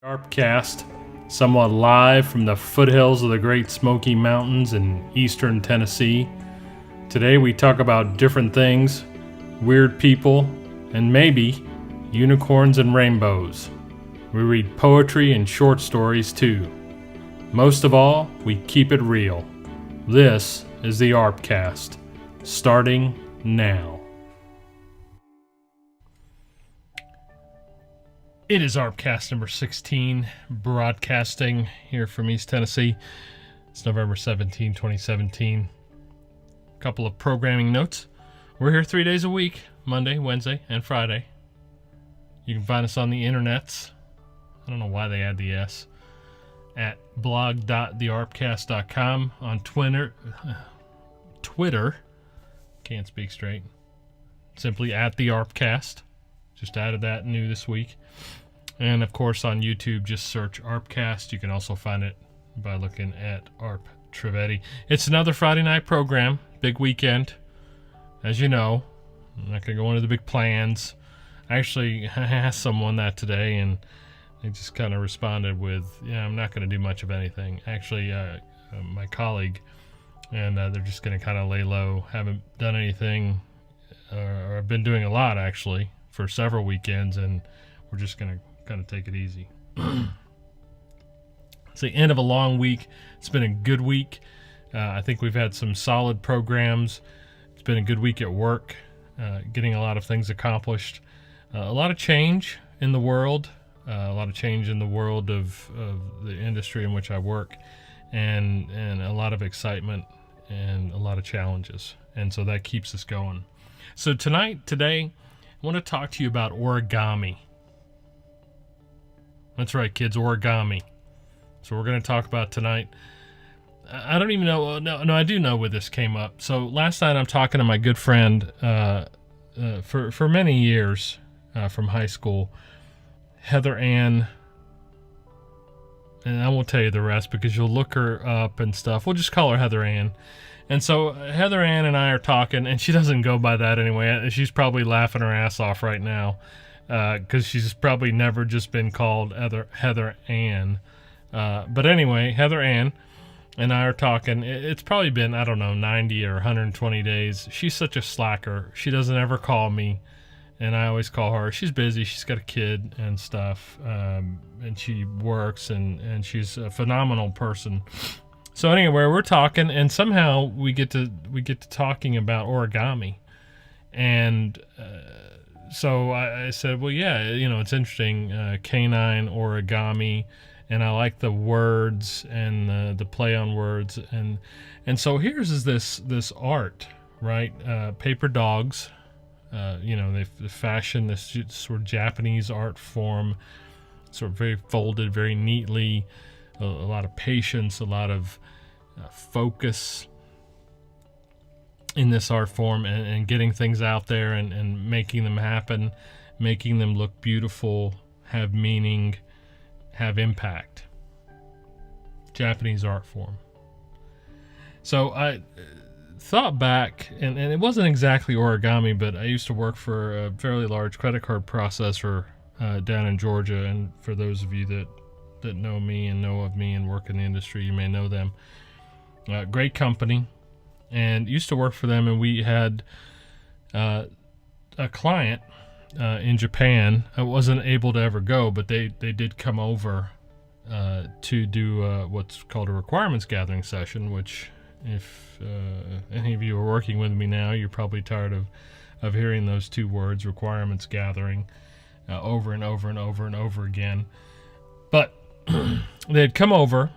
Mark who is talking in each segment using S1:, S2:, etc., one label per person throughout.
S1: ArpCast, somewhat live from the foothills of the Great Smoky Mountains in eastern Tennessee. Today we talk about different things, weird people, and maybe unicorns and rainbows. We read poetry and short stories too. Most of all, we keep it real. This is the ArpCast, starting now. It is ArpCast number 16, broadcasting here from East Tennessee. It's November 17, 2017. A couple of programming notes. We're here 3 days a week, Monday, Wednesday, and Friday. You can find us on the internets. I don't know why they add the S. At blog.thearpcast.com, on Twitter, can't speak straight, simply at the ArpCast. Just added that new this week. And of course on YouTube, just search ArpCast. You can also find it by looking at Arp Trivedi. It's another Friday night program, big weekend. As you know, I'm not going to go into the big plans. I actually asked someone that today, and they just kind of responded with, yeah, I'm not going to do much of anything. Actually, my colleague, and they're just going to kind of lay low. Haven't done anything, or I've been doing a lot, actually, for several weekends, and we're just going to kind of take it easy. It's the end of a long week. It's been a good week. I think we've had some solid programs. It's been a good week at work, getting a lot of things accomplished. A lot of change in the world, a lot of change in the world of the industry in which I work, and a lot of excitement and a lot of challenges. And so that keeps us going. So today, I want to talk to you about origami. That's right, kids, origami. So we're going to talk about tonight. I don't even know. No, I do know where this came up. So last night I'm talking to my good friend for many years from high school, Heather Ann. And I won't tell you the rest because you'll look her up and stuff. We'll just call her Heather Ann. And so Heather Ann and I are talking, and she doesn't go by that anyway. She's probably laughing her ass off right now because she's probably never just been called Heather Ann. But anyway, Heather Ann and I are talking. It's probably been, I don't know, 90 or 120 days. She's such a slacker. She doesn't ever call me, and I always call her. She's busy. She's got a kid and stuff, and she works, and she's a phenomenal person. So anyway, we're talking, and somehow we get to talking about origami, and so I said, well, yeah, it's interesting, canine origami, and I like the words and the play on words, and so here's this art, right? Paper dogs, they fashion this sort of Japanese art form, sort of very folded, very neatly. A lot of patience, a lot of focus in this art form, and getting things out there and making them happen, making them look beautiful, have meaning, have impact. Japanese art form. So I thought back, and it wasn't exactly origami, but I used to work for a fairly large credit card processor down in Georgia, and for those of you that know me and know of me and work in the industry, you may know them. Great company, and used to work for them, and we had a client in Japan. I wasn't able to ever go, but they did come over to do what's called a requirements gathering session, which if any of you are working with me now, you're probably tired of hearing those two words, requirements gathering, over and over and over and over again. But they'd come over,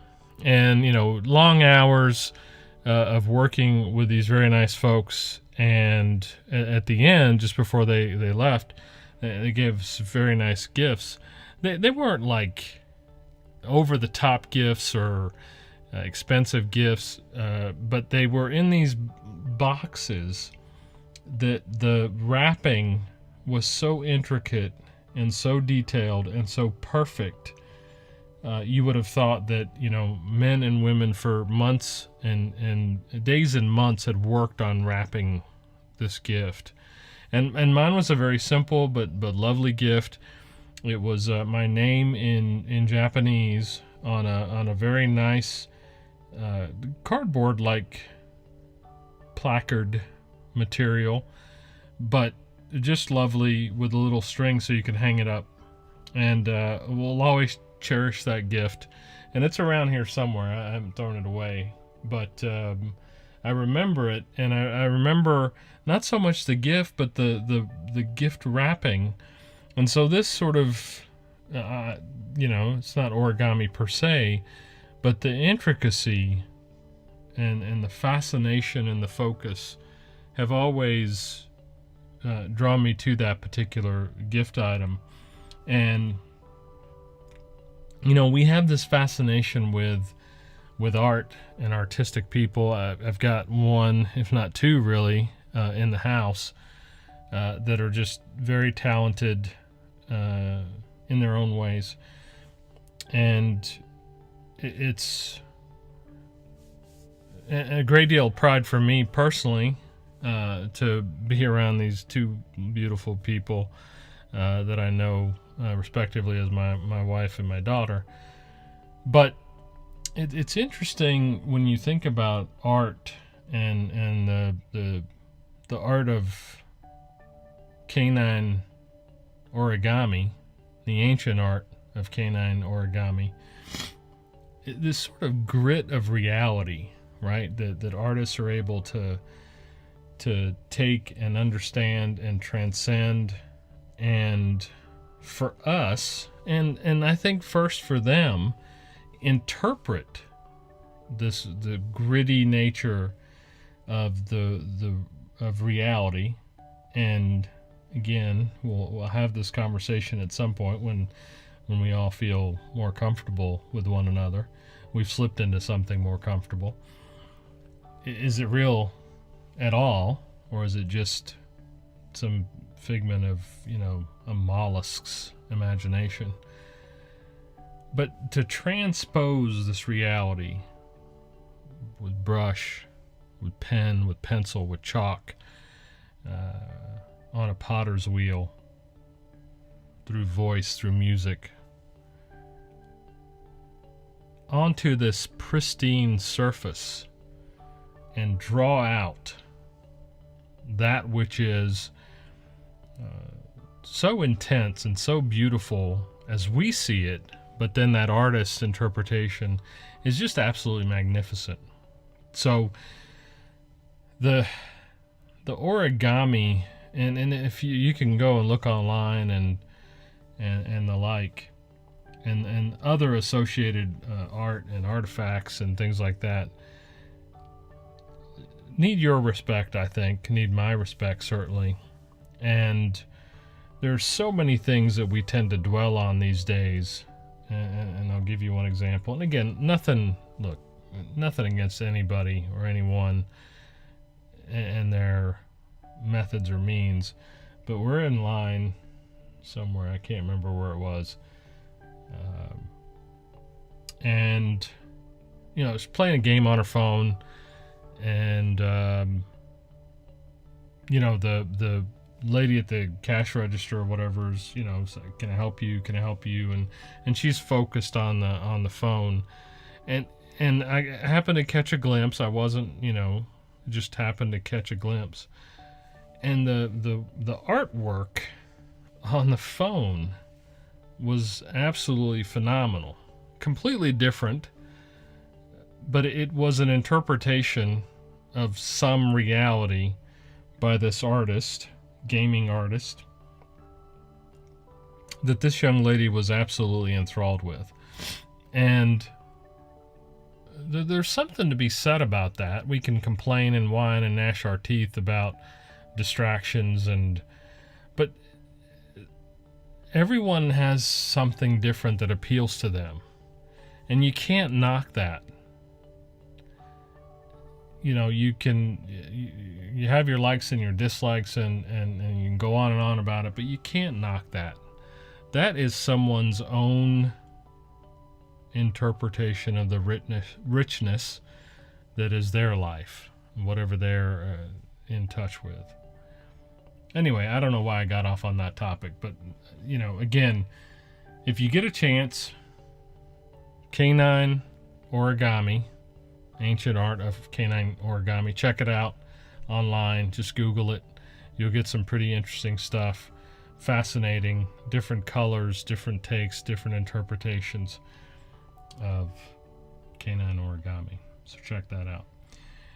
S1: and long hours of working with these very nice folks, and at the end, just before they left, they gave us very nice gifts. They weren't like over the top gifts or expensive gifts, but they were in these boxes that the wrapping was so intricate and so detailed and so perfect. You would have thought that, men and women for months and days and months had worked on wrapping this gift. And mine was a very simple but lovely gift. It was my name in Japanese on a very nice cardboard like placard material, but just lovely with a little string so you can hang it up. And we'll always cherish that gift. And it's around here somewhere. I haven't thrown it away, but I remember it, and I remember not so much the gift, but the gift wrapping. And so this sort of, it's not origami per se, but the intricacy and the fascination and the focus have always drawn me to that particular gift item. And we have this fascination with art and artistic people. I've got one, if not two, really, in the house that are just very talented in their own ways, and it's a great deal of pride for me personally to be around these two beautiful people that I know respectively as my wife and my daughter. But it's interesting when you think about art and the art of canine origami, the ancient art of canine origami, this sort of grit of reality, right? That artists are able to take and understand and transcend, and for us, and I think first for them, interpret the gritty nature of of reality. And again, we'll have this conversation at some point when we all feel more comfortable with one another. We've slipped into something more comfortable. Is it real at all, or is it just some figment of a mollusk's imagination? But to transpose this reality with brush, with pen, with pencil, with chalk, on a potter's wheel, through voice, through music, onto this pristine surface, and draw out that which is so intense and so beautiful as we see it, but then that artist's interpretation is just absolutely magnificent. So the origami, and if you can go and look online and the like, and other associated art and artifacts and things like that, need your respect, I think, need my respect certainly. And there's so many things that we tend to dwell on these days, and I'll give you one example. And again, nothing against anybody or anyone and their methods or means, but we're in line somewhere, I can't remember where it was, and she's playing a game on her phone, and the lady at the cash register or whatever is like, can I help you, and she's focused on the phone, and I happened to catch a glimpse. I wasn't just happened to catch a glimpse, and the artwork on the phone was absolutely phenomenal. Completely different, but it was an interpretation of some reality by this artist, gaming artist, that this young lady was absolutely enthralled with. And there's something to be said about that. We can complain and whine and gnash our teeth about distractions, but everyone has something different that appeals to them, and you can't knock that. You have your likes and your dislikes, and you can go on and on about it, but you can't knock that. That is someone's own interpretation of the richness that is their life, whatever they're in touch with. Anyway, I don't know why I got off on that topic, but again, if you get a chance, Canine Origami, Ancient Art of Canine Origami. Check it out online. Just Google it. You'll get some pretty interesting stuff. Fascinating, different colors, different takes, different interpretations of Canine Origami. So check that out.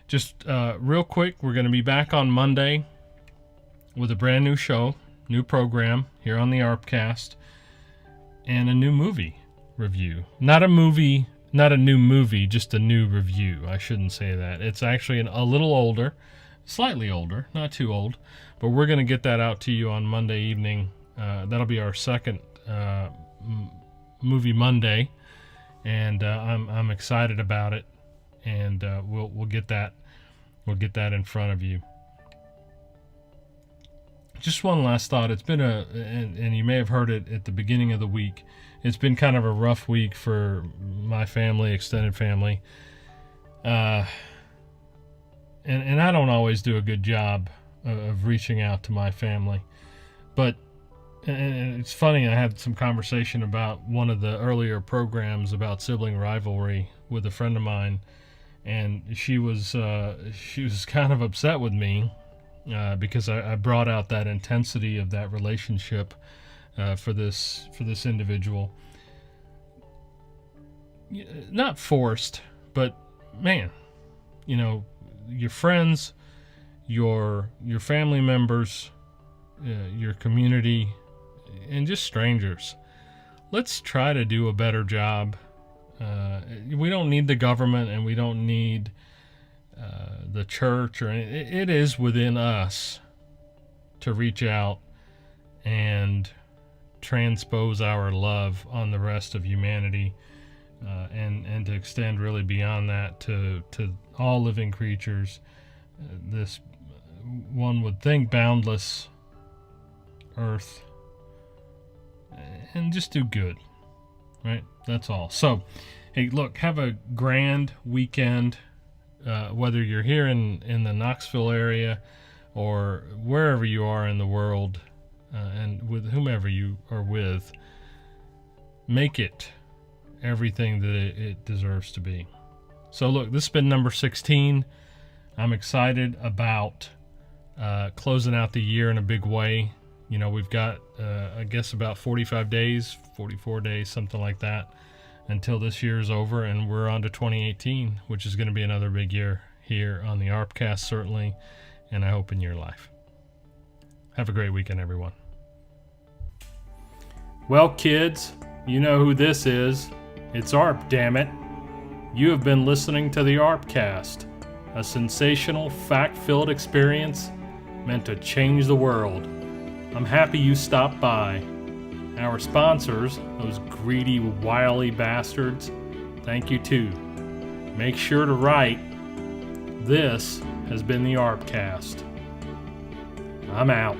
S1: Just real quick, we're going to be back on Monday with a brand new show, new program here on the ArpCast, and a new movie review. Not a new movie, just a new review. I shouldn't say that. It's actually a little older, slightly older, not too old, but we're going to get that out to you on Monday evening. That'll be our second movie Monday, and I'm excited about it. And we'll get that in front of you. Just one last thought. It's been and you may have heard it at the beginning of the week. It's been kind of a rough week for my family, extended family. And I don't always do a good job of reaching out to my family. But and it's funny, I had some conversation about one of the earlier programs about sibling rivalry with a friend of mine, and she was kind of upset with me because I brought out that intensity of that relationship for this individual. Not forced, but man, your friends, your family members, your community, and just strangers. Let's try to do a better job. We don't need the government, and we don't need the church, or it is within us to reach out and transpose our love on the rest of humanity, and to extend really beyond that to all living creatures. This, one would think, boundless earth, and just do good, right? That's all. So, hey, look, have a grand weekend, whether you're here in the Knoxville area or wherever you are in the world, and with whomever you are with. Make it everything that it deserves to be. So look, this has been number 16. I'm excited about closing out the year in a big way. We've got, I guess, about 44 days, something like that, until this year is over, and we're on to 2018, which is going to be another big year here on the ArpCast, certainly, and I hope in your life. Have a great weekend, everyone. Well, kids, you know who this is. It's Arp, damn it. You have been listening to the ArpCast, a sensational, fact-filled experience meant to change the world. I'm happy you stopped by. Our sponsors, those greedy, wily bastards, thank you too. Make sure to write, "This has been the ArpCast." I'm out.